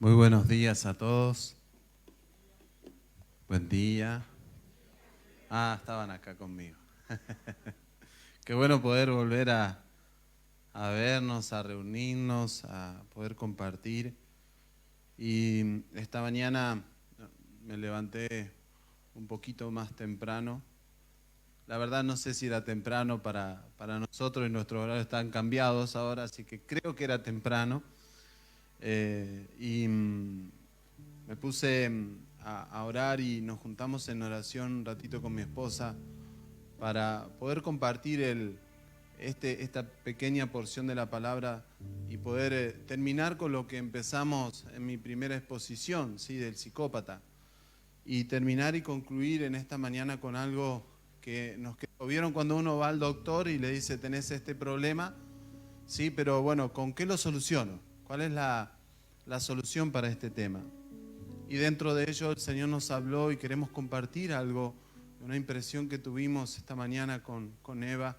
Muy buenos días a todos. Buen día. Estaban acá conmigo. Qué bueno poder volver a vernos, a reunirnos, a poder compartir. Y esta mañana me levanté un poquito más temprano. La verdad no sé si era temprano para nosotros y nuestros horarios están cambiados ahora, así que creo que era temprano. Me puse a orar y nos juntamos en oración un ratito con mi esposa para poder compartir esta pequeña porción de la palabra y poder terminar con lo que empezamos en mi primera exposición, ¿sí? Del psicópata, y terminar y concluir en esta mañana con algo que nos quedó. ¿Vieron cuando uno va al doctor y le dice tenés este problema? Sí, pero bueno, ¿con qué lo soluciono? ¿Cuál es la solución para este tema? Y dentro de ello el Señor nos habló y queremos compartir algo, una impresión que tuvimos esta mañana con Eva.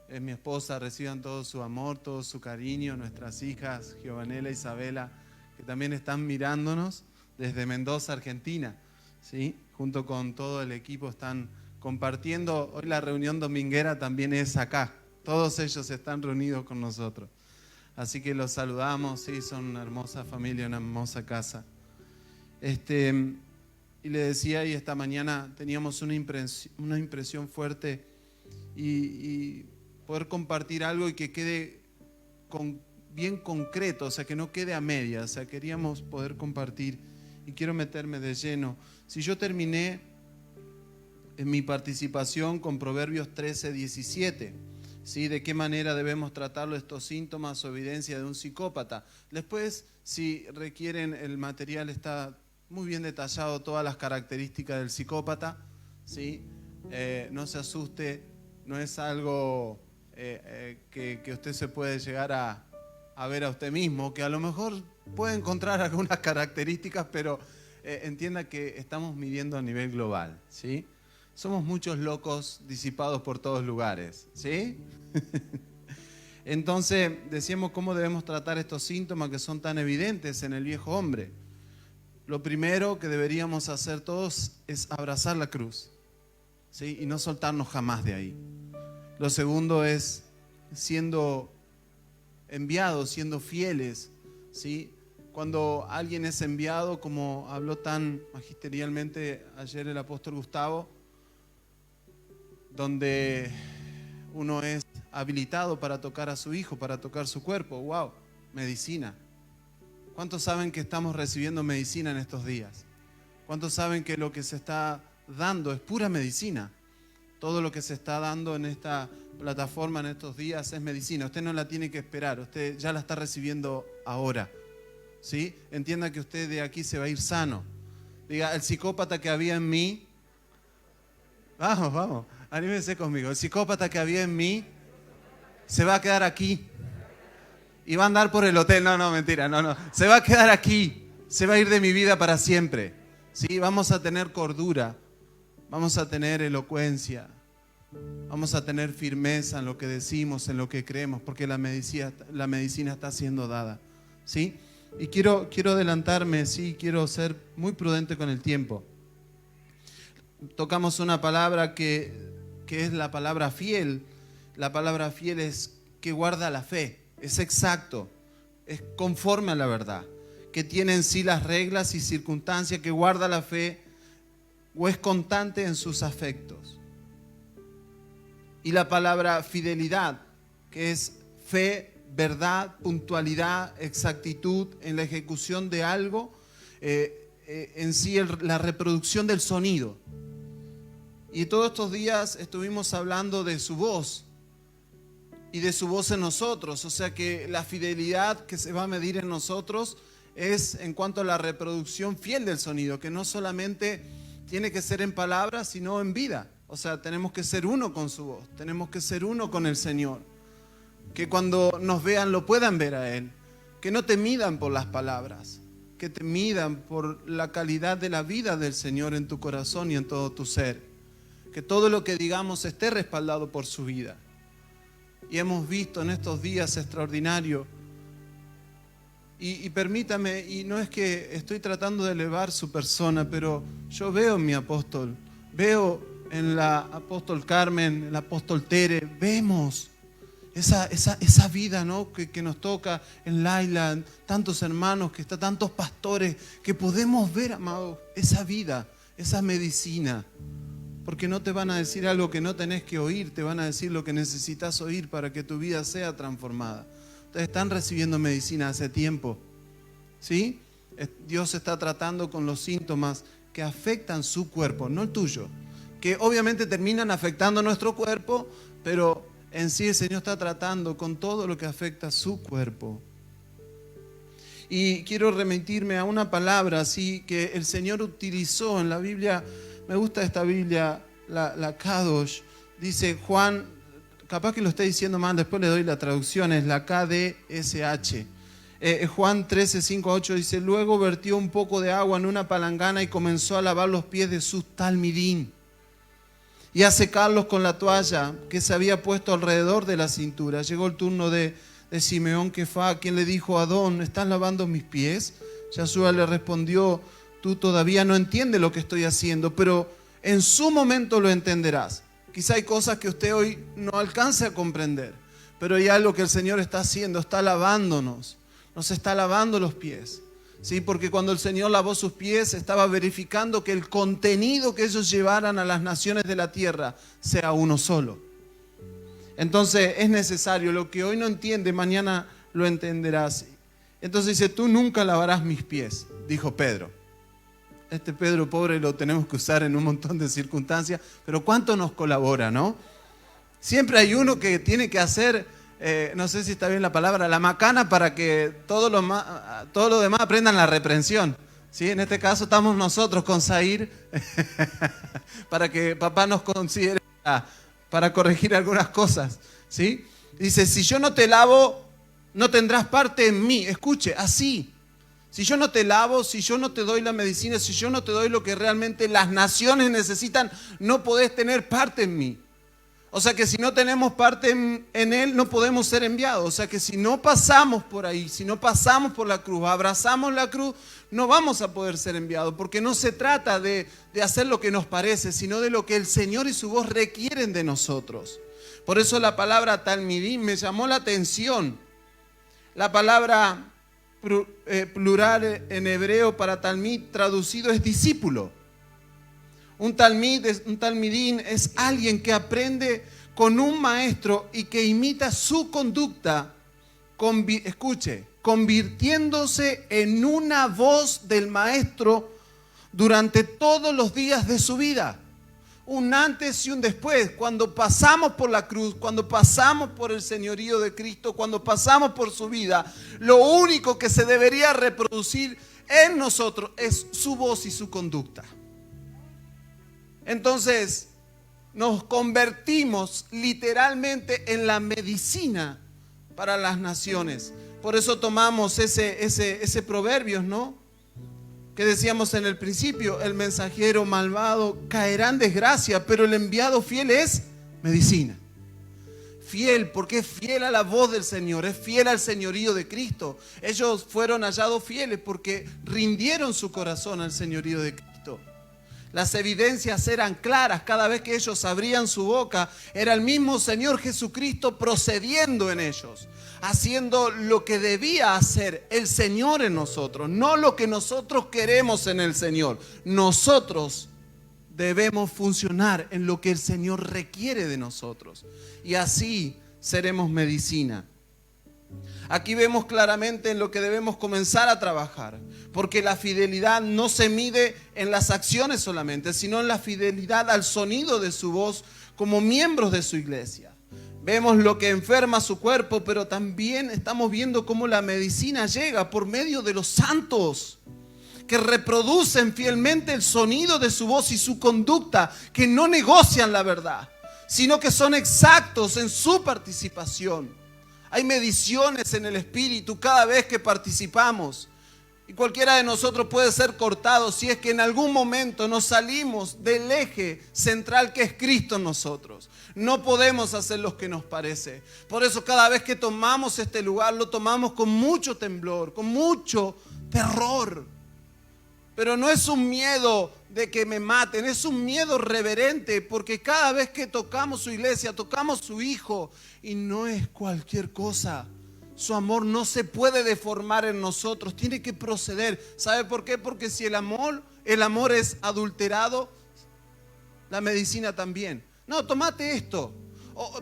Es mi esposa, reciban todo su amor, todo su cariño, nuestras hijas, Giovanela e Isabela, que también están mirándonos desde Mendoza, Argentina, ¿sí? Junto con todo el equipo están compartiendo. Hoy la reunión dominguera también es acá. Todos ellos están reunidos con nosotros. Así que los saludamos, sí, son una hermosa familia, una hermosa casa. Y le decía, y esta mañana teníamos una impresión fuerte y poder compartir algo y que quede bien concreto, o sea, que no quede a medias, o sea, queríamos poder compartir y quiero meterme de lleno. Si yo terminé en mi participación con Proverbios 13:17, ¿sí? De qué manera debemos tratarlo, estos síntomas o evidencia de un psicópata. Después, si requieren, el material está muy bien detallado, todas las características del psicópata, ¿sí? No se asuste, no es algo que usted se puede llegar a ver a usted mismo, que a lo mejor puede encontrar algunas características, pero entienda que estamos midiendo a nivel global, ¿sí? Somos muchos locos disipados por todos lugares, ¿sí? Entonces, decíamos cómo debemos tratar estos síntomas que son tan evidentes en el viejo hombre. Lo primero que deberíamos hacer todos es abrazar la cruz, ¿sí? Y no soltarnos jamás de ahí. Lo segundo es siendo enviados, siendo fieles, ¿sí? Cuando alguien es enviado, como habló tan magisterialmente ayer el apóstol Gustavo, donde uno es habilitado para tocar a su hijo, para tocar su cuerpo. ¡Wow! Medicina. ¿Cuántos saben que estamos recibiendo medicina en estos días? ¿Cuántos saben que lo que se está dando es pura medicina? Todo lo que se está dando en esta plataforma en estos días es medicina. Usted no la tiene que esperar, usted ya la está recibiendo ahora, ¿sí? Entienda que usted de aquí se va a ir sano. Diga, el psicópata que había en mí, vamos, anímese conmigo, el psicópata que había en mí se va a quedar aquí. Y va a andar por el hotel. No, mentira, no. Se va a quedar aquí. Se va a ir de mi vida para siempre. ¿Sí? Vamos a tener cordura. Vamos a tener elocuencia. Vamos a tener firmeza en lo que decimos, en lo que creemos, porque la medicina está siendo dada. ¿Sí? Y quiero adelantarme, sí, quiero ser muy prudente con el tiempo. Tocamos una palabra que es la palabra fiel. La palabra fiel es que guarda la fe. Es exacto, es conforme a la verdad, que tiene en sí las reglas y circunstancias, que guarda la fe o es constante en sus afectos. Y la palabra fidelidad, que es fe, verdad, puntualidad, exactitud en la ejecución de algo, en sí la reproducción del sonido. Y todos estos días estuvimos hablando de su voz y de su voz en nosotros, o sea que la fidelidad que se va a medir en nosotros es en cuanto a la reproducción fiel del sonido, que no solamente tiene que ser en palabras, sino en vida. O sea, tenemos que ser uno con su voz, tenemos que ser uno con el Señor. Que cuando nos vean lo puedan ver a Él, que no te midan por las palabras, que te midan por la calidad de la vida del Señor en tu corazón y en todo tu ser. Que todo lo que digamos esté respaldado por su vida. Y hemos visto en estos días extraordinarios Y permítame, y no es que estoy tratando de elevar su persona, pero yo veo en mi apóstol, veo en la apóstol Carmen, en la apóstol Tere, vemos esa vida, ¿no? que nos toca en Laila, en tantos hermanos, que están tantos pastores, que podemos ver, amado, esa vida, esa medicina. Porque no te van a decir algo que no tenés que oír, te van a decir lo que necesitas oír para que tu vida sea transformada. Ustedes están recibiendo medicina hace tiempo, ¿sí? Dios está tratando con los síntomas que afectan su cuerpo, no el tuyo. Que obviamente terminan afectando nuestro cuerpo, pero en sí el Señor está tratando con todo lo que afecta su cuerpo. Y quiero remitirme a una palabra así que el Señor utilizó en la Biblia. Me gusta esta Biblia, la Kadosh. Dice Juan, capaz que lo esté diciendo mal, después le doy la traducción, es la KDSH. Juan 13, 5 a 8 dice: luego vertió un poco de agua en una palangana y comenzó a lavar los pies de sus talmidín y a secarlos con la toalla que se había puesto alrededor de la cintura. Llegó el turno de Simeón Kefá, quien le dijo: Adón, ¿estás lavando mis pies? Yahshua le respondió: tú todavía no entiendes lo que estoy haciendo, pero en su momento lo entenderás. Quizá hay cosas que usted hoy no alcance a comprender, pero hay algo que el Señor está haciendo, está lavándonos, nos está lavando los pies. ¿Sí? Porque cuando el Señor lavó sus pies, estaba verificando que el contenido que ellos llevaran a las naciones de la tierra sea uno solo. Entonces es necesario, lo que hoy no entiende, mañana lo entenderás. Entonces dice: tú nunca lavarás mis pies, dijo Pedro. Este Pedro pobre lo tenemos que usar en un montón de circunstancias, pero ¿cuánto nos colabora, no? Siempre hay uno que tiene que hacer, no sé si está bien la palabra, la macana para que todos los demás aprendan la reprensión. ¿Sí? En este caso estamos nosotros con Zair para que papá nos considere para corregir algunas cosas. ¿Sí? Dice: si yo no te lavo, no tendrás parte en mí. Escuche, así. Si yo no te lavo, si yo no te doy la medicina, si yo no te doy lo que realmente las naciones necesitan, no podés tener parte en mí. O sea que si no tenemos parte en Él, no podemos ser enviados. O sea que si no pasamos por ahí, si no pasamos por la cruz, abrazamos la cruz, no vamos a poder ser enviados. Porque no se trata de hacer lo que nos parece, sino de lo que el Señor y su voz requieren de nosotros. Por eso la palabra talmidim me llamó la atención. La palabra plural en hebreo para talmid traducido es discípulo. Un talmidín es alguien que aprende con un maestro y que imita su conducta, escuche, convirtiéndose en una voz del maestro durante todos los días de su vida. Un antes y un después. Cuando pasamos por la cruz, cuando pasamos por el señorío de Cristo, cuando pasamos por su vida, lo único que se debería reproducir en nosotros es su voz y su conducta. Entonces, nos convertimos literalmente en la medicina para las naciones. Por eso tomamos ese proverbios, ¿no? Que decíamos en el principio: el mensajero malvado caerá en desgracia, pero el enviado fiel es medicina. Fiel, porque es fiel a la voz del Señor, es fiel al señorío de Cristo. Ellos fueron hallados fieles porque rindieron su corazón al señorío de Cristo. Las evidencias eran claras. Cada vez que ellos abrían su boca, era el mismo Señor Jesucristo procediendo en ellos, haciendo lo que debía hacer el Señor en nosotros, no lo que nosotros queremos en el Señor. Nosotros debemos funcionar en lo que el Señor requiere de nosotros, y así seremos medicina. Aquí vemos claramente en lo que debemos comenzar a trabajar, porque la fidelidad no se mide en las acciones solamente, sino en la fidelidad al sonido de su voz como miembros de su iglesia. Vemos lo que enferma su cuerpo, pero también estamos viendo cómo la medicina llega por medio de los santos, que reproducen fielmente el sonido de su voz y su conducta, que no negocian la verdad, sino que son exactos en su participación. Hay mediciones en el Espíritu cada vez que participamos. Y cualquiera de nosotros puede ser cortado si es que en algún momento nos salimos del eje central que es Cristo en nosotros. No podemos hacer lo que nos parece. Por eso cada vez que tomamos este lugar, lo tomamos con mucho temblor, con mucho terror. Pero no es un miedo de que me maten, es un miedo reverente, porque cada vez que tocamos su iglesia, tocamos su hijo, y no es cualquier cosa. Su amor no se puede deformar en nosotros, tiene que proceder. ¿Sabe por qué? Porque si el amor es adulterado, la medicina también. No, tomate esto.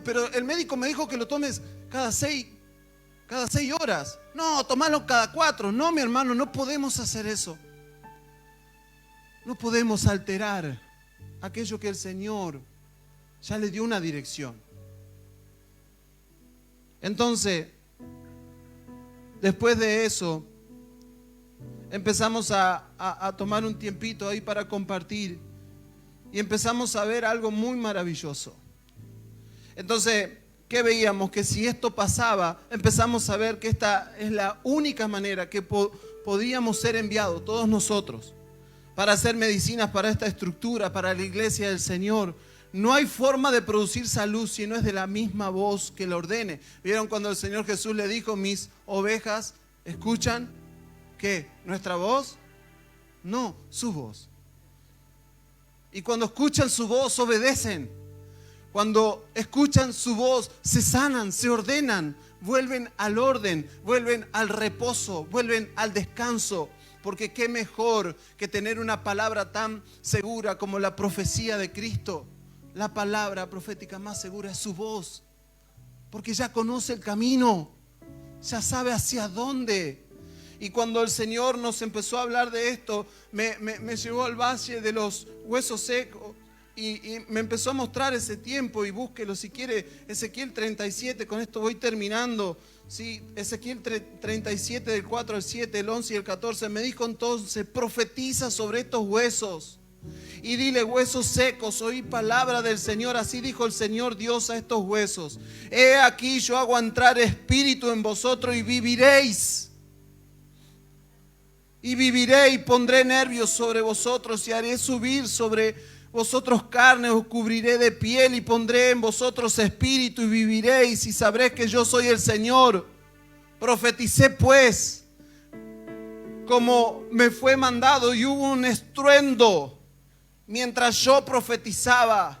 Pero el médico me dijo que lo tomes cada 6 horas. No, tomalo cada 4. No, mi hermano, no podemos hacer eso. No podemos alterar aquello que el Señor ya le dio una dirección. Entonces, después de eso, empezamos a tomar un tiempito ahí para compartir y empezamos a ver algo muy maravilloso. Entonces, ¿qué veíamos? Que si esto pasaba, empezamos a ver que esta es la única manera que podíamos ser enviados, todos nosotros, para hacer medicinas para esta estructura, para la iglesia del Señor. No hay forma de producir salud si no es de la misma voz que la ordene. ¿Vieron cuando el Señor Jesús le dijo, mis ovejas escuchan? ¿Qué? ¿Nuestra voz? No, su voz. Y cuando escuchan su voz, obedecen. Cuando escuchan su voz, se sanan, se ordenan, vuelven al orden, vuelven al reposo, vuelven al descanso. Porque qué mejor que tener una palabra tan segura como la profecía de Cristo. La palabra profética más segura es su voz, porque ya conoce el camino, ya sabe hacia dónde. Y cuando el Señor nos empezó a hablar de esto, me llevó al valle de los huesos secos y me empezó a mostrar ese tiempo. Y búsquelo si quiere, Ezequiel 37, con esto voy terminando. Sí, Ezequiel 37 del 4 al 7, el 11 y el 14, me dijo entonces, profetiza sobre estos huesos. Y dile, huesos secos, oí palabra del Señor. Así dijo el Señor Dios a estos huesos: he aquí yo hago entrar espíritu en vosotros y viviréis. Y viviré y pondré nervios sobre vosotros y haré subir sobre vosotros carne, os cubriré de piel y pondré en vosotros espíritu y viviréis y sabréis que yo soy el Señor. Profeticé pues como me fue mandado y hubo un estruendo mientras yo profetizaba.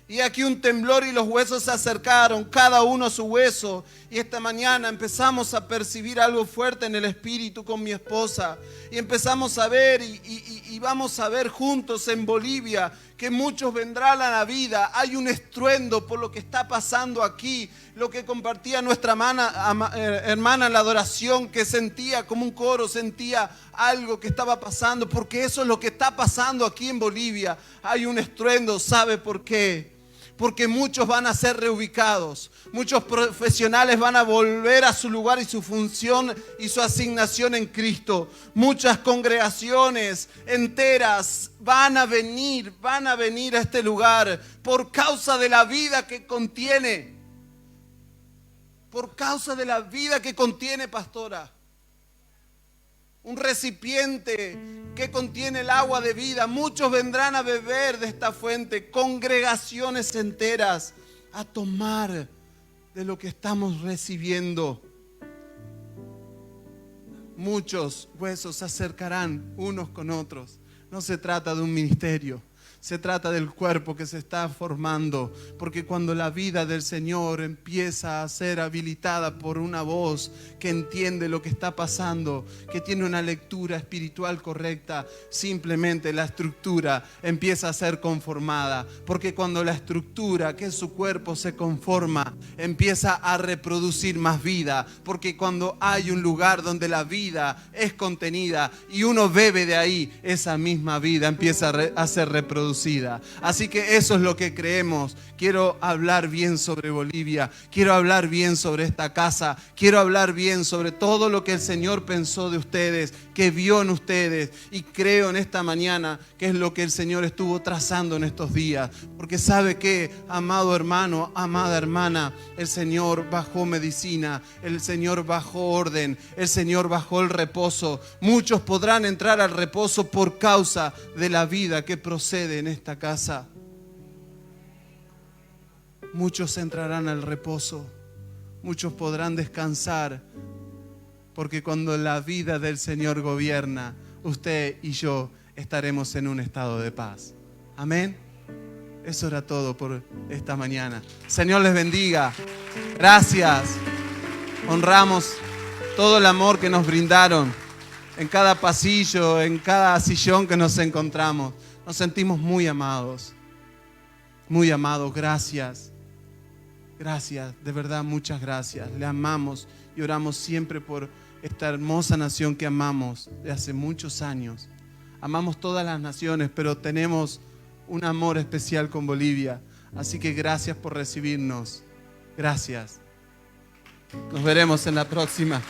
Y aquí un temblor y los huesos se acercaron, cada uno a su hueso. Y esta mañana empezamos a percibir algo fuerte en el espíritu con mi esposa. Y empezamos a ver y vamos a ver juntos en Bolivia que muchos vendrán a la vida. Hay un estruendo por lo que está pasando aquí. Lo que compartía nuestra hermana en la adoración, que sentía como un coro, sentía algo que estaba pasando. Porque eso es lo que está pasando aquí en Bolivia. Hay un estruendo, ¿sabe por qué? Porque muchos van a ser reubicados, muchos profesionales van a volver a su lugar y su función y su asignación en Cristo. Muchas congregaciones enteras van a venir a este lugar por causa de la vida que contiene. Por causa de la vida que contiene, pastora. Un recipiente que contiene el agua de vida. Muchos vendrán a beber de esta fuente, congregaciones enteras a tomar de lo que estamos recibiendo. Muchos huesos se acercarán unos con otros. No se trata de un ministerio, se trata del cuerpo que se está formando, porque cuando la vida del Señor empieza a ser habilitada por una voz que entiende lo que está pasando, que tiene una lectura espiritual correcta, simplemente la estructura empieza a ser conformada, porque cuando la estructura, que es su cuerpo, se conforma, empieza a reproducir más vida, porque cuando hay un lugar donde la vida es contenida y uno bebe de ahí, esa misma vida empieza a ser reproducida producida. Así que eso es lo que creemos. Quiero hablar bien sobre Bolivia, quiero hablar bien sobre esta casa, quiero hablar bien sobre todo lo que el Señor pensó de ustedes, que vio en ustedes, y creo en esta mañana que es lo que el Señor estuvo trazando en estos días, porque sabe que, amado hermano, amada hermana, el Señor bajó medicina, el Señor bajó orden, el Señor bajó el reposo. Muchos podrán entrar al reposo por causa de la vida que procede en esta casa. Muchos entrarán al reposo, muchos podrán descansar, porque cuando la vida del Señor gobierna, usted y yo estaremos en un estado de paz. Amén. Eso era todo por esta mañana. Señor les bendiga. Gracias. Honramos todo el amor que nos brindaron en cada pasillo, en cada sillón que nos encontramos. Nos sentimos muy amados. Muy amados. Gracias. Gracias. De verdad, muchas gracias. Le amamos y oramos siempre por esta hermosa nación que amamos de hace muchos años. Amamos todas las naciones, pero tenemos un amor especial con Bolivia. Así que gracias por recibirnos. Gracias. Nos veremos en la próxima.